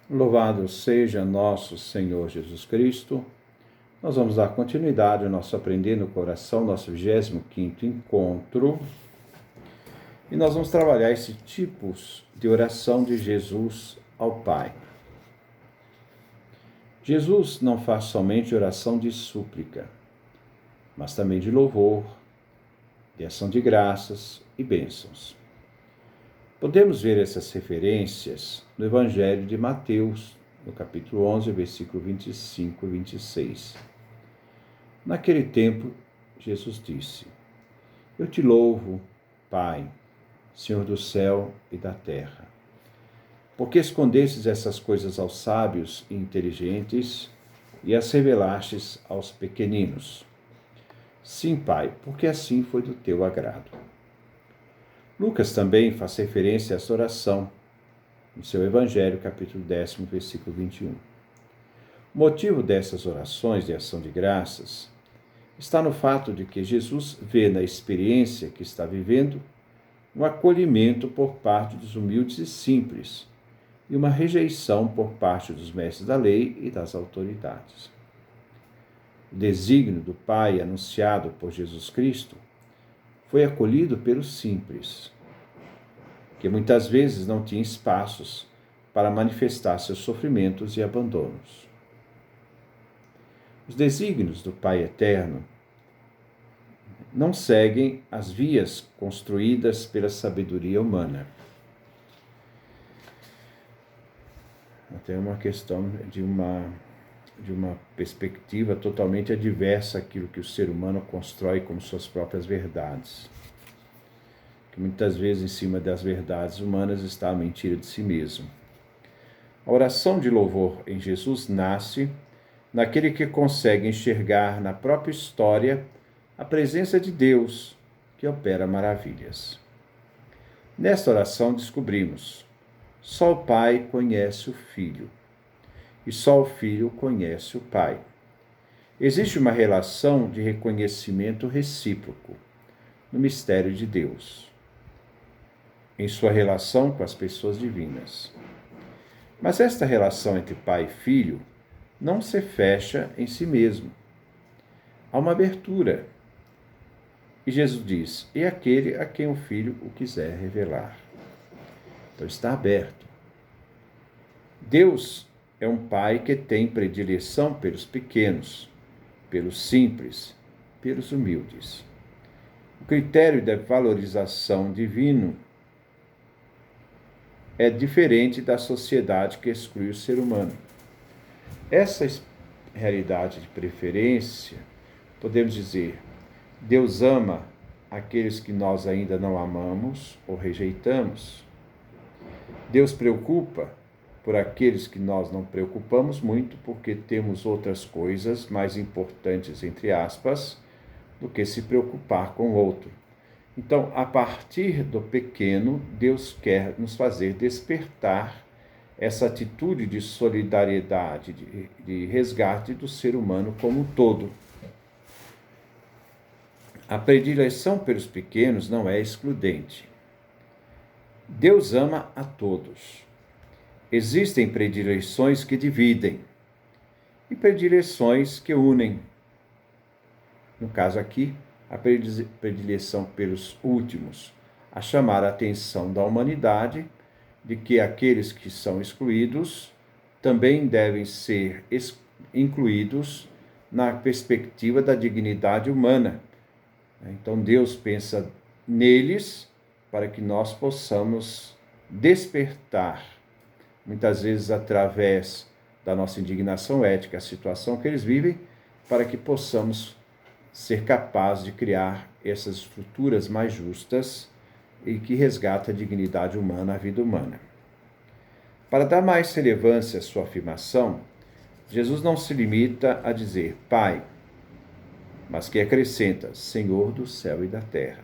Louvado seja nosso Senhor Jesus Cristo. Nós vamos dar continuidade ao nosso Aprender no Coração, nosso 25º encontro. E nós vamos trabalhar esses tipos de oração de Jesus ao Pai. Jesus não faz somente oração de súplica, mas também de louvor, de ação de graças e bênçãos. Podemos ver essas referências no Evangelho de Mateus, no capítulo 11, versículo 25 e 26. Naquele tempo, Jesus disse: Eu te louvo, Pai, Senhor do céu e da terra, porque escondestes essas coisas aos sábios e inteligentes e as revelastes aos pequeninos. Sim, Pai, porque assim foi do teu agrado. Lucas também faz referência a esta oração, no seu Evangelho, capítulo 10, versículo 21. O motivo dessas orações de ação de graças está no fato de que Jesus vê na experiência que está vivendo um acolhimento por parte dos humildes e simples e uma rejeição por parte dos mestres da lei e das autoridades. O desígnio do Pai anunciado por Jesus Cristo foi acolhido pelos simples, que muitas vezes não tinham espaços para manifestar seus sofrimentos e abandonos. Os desígnios do Pai Eterno não seguem as vias construídas pela sabedoria humana. Até uma questão de uma perspectiva totalmente adversa àquilo que o ser humano constrói como suas próprias verdades. Que muitas vezes em cima das verdades humanas está a mentira de si mesmo. A oração de louvor em Jesus nasce naquele que consegue enxergar na própria história a presença de Deus, que opera maravilhas. Nesta oração descobrimos: só o Pai conhece o Filho, e só o Filho conhece o Pai. Existe uma relação de reconhecimento recíproco no mistério de Deus, em sua relação com as pessoas divinas. Mas esta relação entre Pai e Filho não se fecha em si mesmo. Há uma abertura. E Jesus diz: e aquele a quem o Filho o quiser revelar. Então está aberto. Deus é um Pai que tem predileção pelos pequenos, pelos simples, pelos humildes. O critério da valorização divino é diferente da sociedade que exclui o ser humano. Essa realidade de preferência, podemos dizer, Deus ama aqueles que nós ainda não amamos ou rejeitamos. Deus preocupa por aqueles que nós não preocupamos muito, porque temos outras coisas mais importantes, entre aspas, do que se preocupar com o outro. Então, a partir do pequeno, Deus quer nos fazer despertar essa atitude de solidariedade, de resgate do ser humano como um todo. A predileção pelos pequenos não é excludente. Deus ama a todos. Existem predileções que dividem e predileções que unem. No caso aqui, a predileção pelos últimos, a chamar a atenção da humanidade de que aqueles que são excluídos também devem ser incluídos na perspectiva da dignidade humana. Então Deus pensa neles para que nós possamos despertar, muitas vezes através da nossa indignação ética, a situação que eles vivem, para que possamos ser capazes de criar essas estruturas mais justas e que resgatem a dignidade humana, a vida humana. Para dar mais relevância à sua afirmação, Jesus não se limita a dizer Pai, mas que acrescenta Senhor do céu e da terra.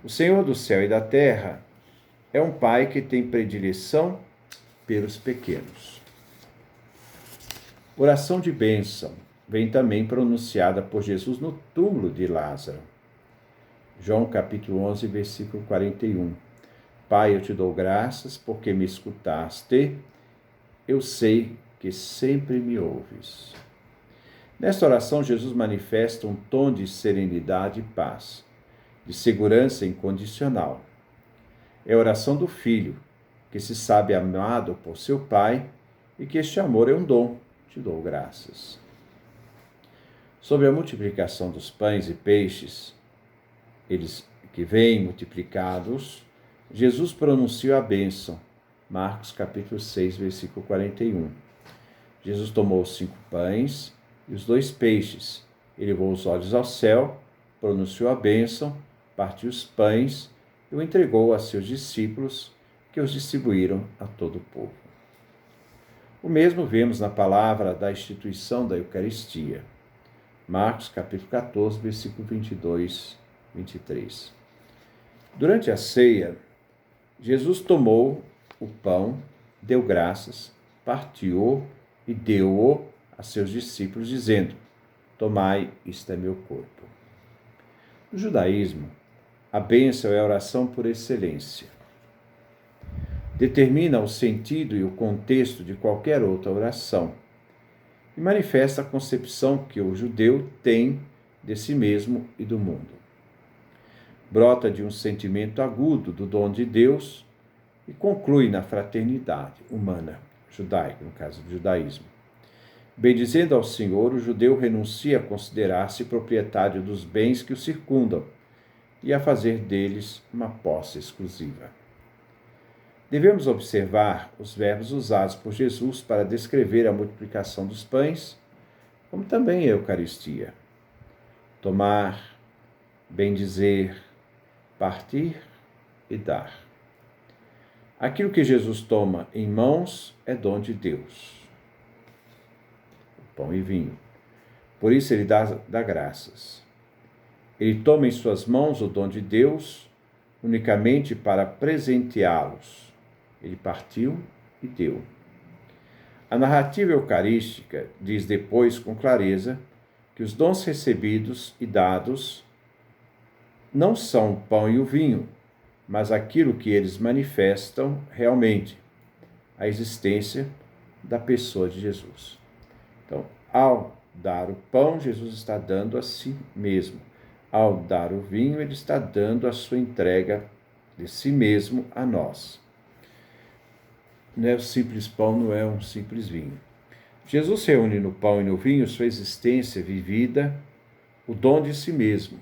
O Senhor do céu e da terra é um Pai que tem predileção pelos pequenos. Oração de bênção vem também pronunciada por Jesus no túmulo de Lázaro. João capítulo 11, versículo 41. Pai, eu te dou graças porque me escutaste eu sei que sempre me ouves. Nesta oração, Jesus manifesta um tom de serenidade e paz, de segurança incondicional. É a oração do filho, que se sabe amado por seu pai e que este amor é um dom. Te dou graças. Sobre a multiplicação dos pães e peixes, eles que vêm multiplicados, Jesus pronunciou a bênção. Marcos capítulo 6, versículo 41. Jesus tomou os 5 pães e os 2 peixes. Ele levou os olhos ao céu, pronunciou a bênção, partiu os pães e o entregou a seus discípulos, que os distribuíram a todo o povo. O mesmo vemos na palavra da instituição da Eucaristia. Marcos capítulo 14, versículo 22, 23. Durante a ceia, Jesus tomou o pão, deu graças, partiu-o e deu-o a seus discípulos, dizendo: tomai, isto é meu corpo. No judaísmo, a bênção é a oração por excelência. Determina o sentido e o contexto de qualquer outra oração e manifesta a concepção que o judeu tem de si mesmo e do mundo. Brota de um sentimento agudo do dom de Deus e conclui na fraternidade humana, judaica, no caso do judaísmo. Bendizendo ao Senhor, o judeu renuncia a considerar-se proprietário dos bens que o circundam e a fazer deles uma posse exclusiva. Devemos observar os verbos usados por Jesus para descrever a multiplicação dos pães, como também a Eucaristia. Tomar, bendizer, partir e dar. Aquilo que Jesus toma em mãos é dom de Deus. Pão e vinho. Por isso ele dá graças. Ele toma em suas mãos o dom de Deus unicamente para presenteá-los. Ele partiu e deu. A narrativa eucarística diz depois com clareza que os dons recebidos e dados não são o pão e o vinho, mas aquilo que eles manifestam realmente, a existência da pessoa de Jesus. Então, ao dar o pão, Jesus está dando a si mesmo. Ao dar o vinho, ele está dando a sua entrega de si mesmo a nós. Não é o simples pão, não é um simples vinho. Jesus reúne no pão e no vinho sua existência vivida, o dom de si mesmo.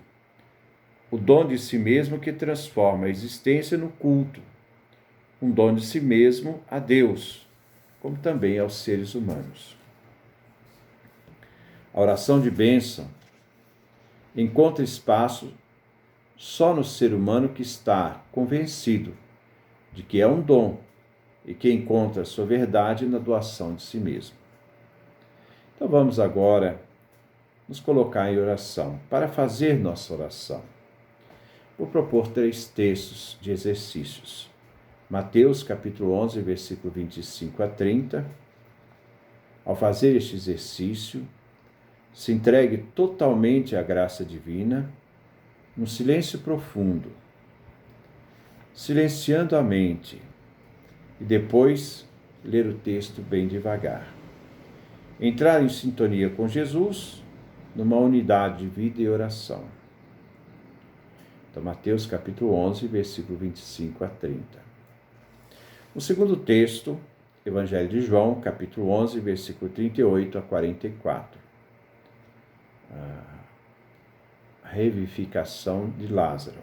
O dom de si mesmo que transforma a existência no culto. Um dom de si mesmo a Deus, como também aos seres humanos. A oração de bênção encontra espaço só no ser humano que está convencido de que é um dom e que encontra sua verdade na doação de si mesmo. Então vamos agora nos colocar em oração. Para fazer nossa oração, vou propor 3 textos de exercícios. Mateus capítulo 11, versículo 25 a 30. Ao fazer este exercício, se entregue totalmente à graça divina, no silêncio profundo, silenciando a mente, e depois ler o texto bem devagar. Entrar em sintonia com Jesus, numa unidade de vida e oração. Então, Mateus capítulo 11, versículo 25 a 30. O segundo texto, Evangelho de João, capítulo 11, versículo 38 a 44. A revivificação de Lázaro.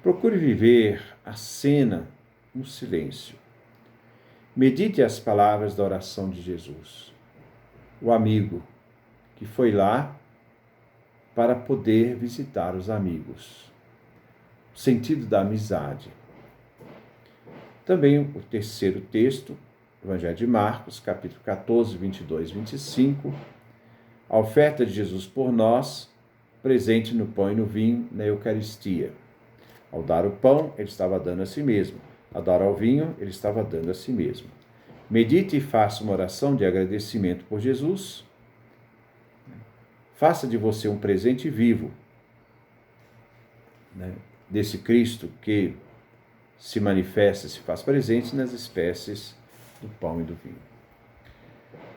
Procure viver a cena no silêncio. Medite as palavras da oração de Jesus. O amigo que foi lá para poder visitar os amigos. O sentido da amizade. Também o terceiro texto, Evangelho de Marcos, capítulo 14, 22 e 25. A oferta de Jesus por nós, presente no pão e no vinho, na Eucaristia. Ao dar o pão, ele estava dando a si mesmo. Ao dar ao vinho, ele estava dando a si mesmo. Medite e faça uma oração de agradecimento por Jesus. Faça de você um presente vivo, desse Cristo que se manifesta, se faz presente nas espécies do pão e do vinho.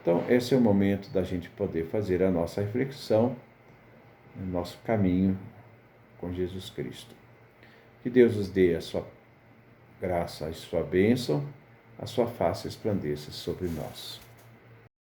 Então, esse é o momento da gente poder fazer a nossa reflexão no nosso caminho com Jesus Cristo. Que Deus nos dê a sua graça, a sua bênção, a sua face resplandeça sobre nós.